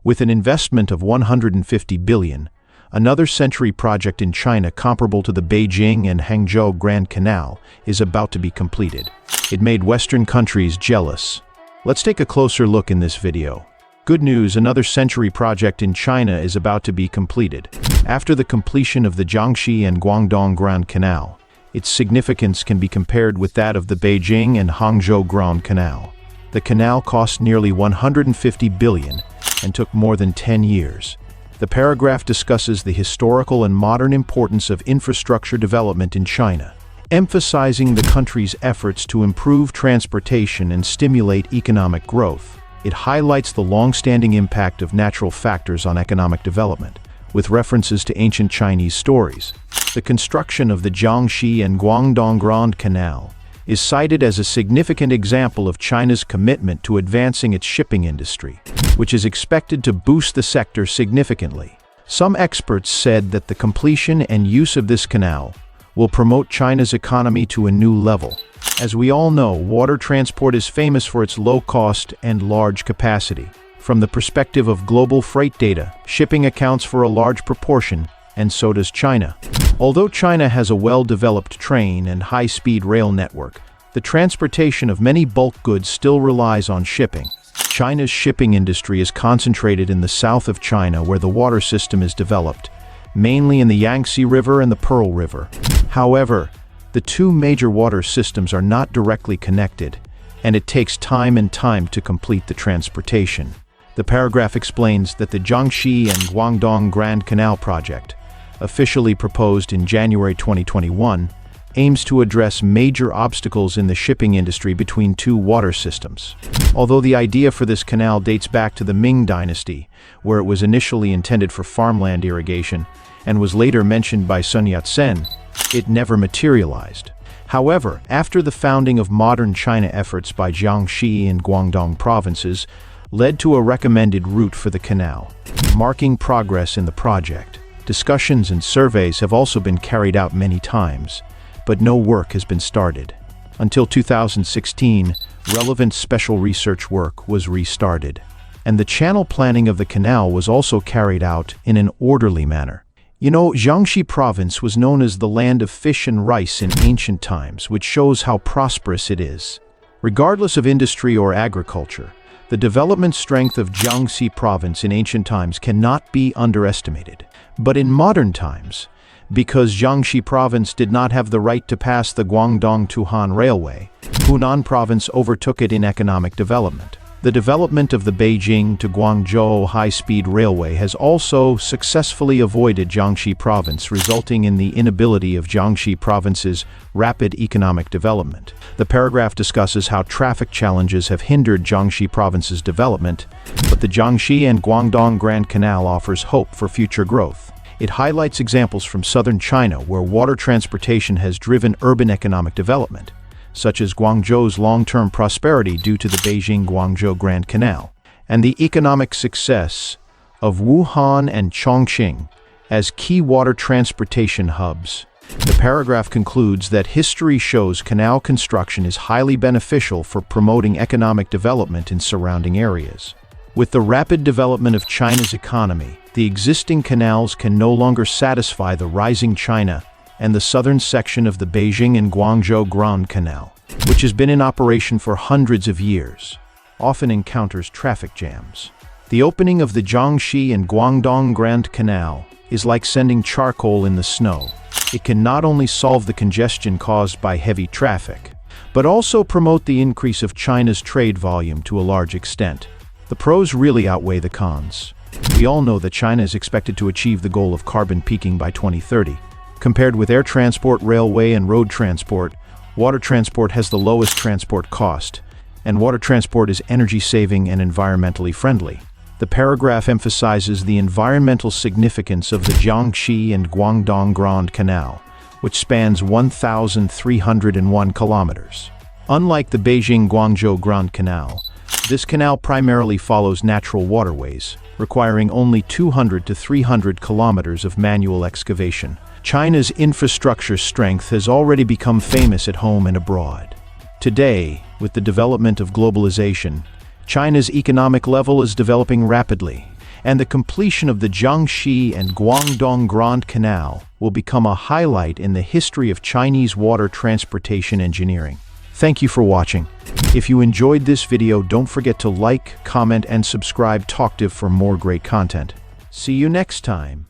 With an investment of 150 billion, another century project in China comparable to the Beijing and Hangzhou Grand Canal is about to be completed. It made Western countries jealous. Let's take a closer look in this video. Good news, another century project in China is about to be completed. After the completion of the Jiangxi and Guangdong Grand Canal, its significance can be compared with that of the Beijing and Hangzhou Grand Canal. The canal cost nearly 150 billion and took more than 10 years. The paragraph discusses the historical and modern importance of infrastructure development in China, emphasizing the country's efforts to improve transportation and stimulate economic growth. It highlights the long-standing impact of natural factors on economic development, with references to ancient Chinese stories. The construction of the Jiangxi and Guangdong Grand Canal is cited as a significant example of China's commitment to advancing its shipping industry, which is expected to boost the sector significantly. Some experts said that the completion and use of this canal will promote China's economy to a new level. As we all know, water transport is famous for its low cost and large capacity. From the perspective of global freight data, shipping accounts for a large proportion, and so does China. Although China has a well-developed train and high-speed rail network, the transportation of many bulk goods still relies on shipping. China's shipping industry is concentrated in the south of China, where the water system is developed, mainly in the Yangtze River and the Pearl River. However, the two major water systems are not directly connected, and it takes time to complete the transportation. The paragraph explains that the Jiangxi and Guangdong Grand Canal project, officially proposed in January 2021, aims to address major obstacles in the shipping industry between two water systems. Although the idea for this canal dates back to the Ming Dynasty, where it was initially intended for farmland irrigation and was later mentioned by Sun Yat-sen, it never materialized. However, after the founding of modern China, efforts by Jiangxi and Guangdong provinces led to a recommended route for the canal, marking progress in the project. Discussions and surveys have also been carried out many times, but no work has been started. Until 2016, relevant special research work was restarted, and the channel planning of the canal was also carried out in an orderly manner. Jiangxi province was known as the land of fish and rice in ancient times, which shows how prosperous it is. Regardless of industry or agriculture, the development strength of Jiangxi province in ancient times cannot be underestimated. But in modern times, because Jiangxi province did not have the right to pass the Guangdong-Tuhan Railway, Hunan province overtook it in economic development. The development of the Beijing to Guangzhou high-speed railway has also successfully avoided Jiangxi province, resulting in the inability of Jiangxi province's rapid economic development. The paragraph discusses how traffic challenges have hindered Jiangxi province's development, but the Jiangxi and Guangdong Grand Canal offers hope for future growth. It highlights examples from southern China where water transportation has driven urban economic development, such as Guangzhou's long-term prosperity due to the Beijing-Hangzhou Grand Canal, and the economic success of Wuhan and Chongqing as key water transportation hubs. The paragraph concludes that history shows canal construction is highly beneficial for promoting economic development in surrounding areas. With the rapid development of China's economy, the existing canals can no longer satisfy the rising China and the southern section of the Beijing and Guangzhou Grand Canal, which has been in operation for hundreds of years, often encounters traffic jams. The opening of the Jiangxi and Guangdong Grand Canal is like sending charcoal in the snow. It can not only solve the congestion caused by heavy traffic, but also promote the increase of China's trade volume to a large extent. The pros really outweigh the cons. We all know that China is expected to achieve the goal of carbon peaking by 2030. Compared with air transport, railway, and road transport, water transport has the lowest transport cost, and water transport is energy-saving and environmentally friendly. The paragraph emphasizes the environmental significance of the Jiangxi and Guangdong Grand Canal, which spans 1,301 kilometers. Unlike the Beijing-Hangzhou Grand Canal, this canal primarily follows natural waterways, requiring only 200 to 300 kilometers of manual excavation. China's infrastructure strength has already become famous at home and abroad. Today, with the development of globalization, China's economic level is developing rapidly, and the completion of the Jiangxi and Guangdong Grand Canal will become a highlight in the history of Chinese water transportation engineering. Thank you for watching. If you enjoyed this video, don't forget to like, comment, and subscribe talktive for more great content. See you next time.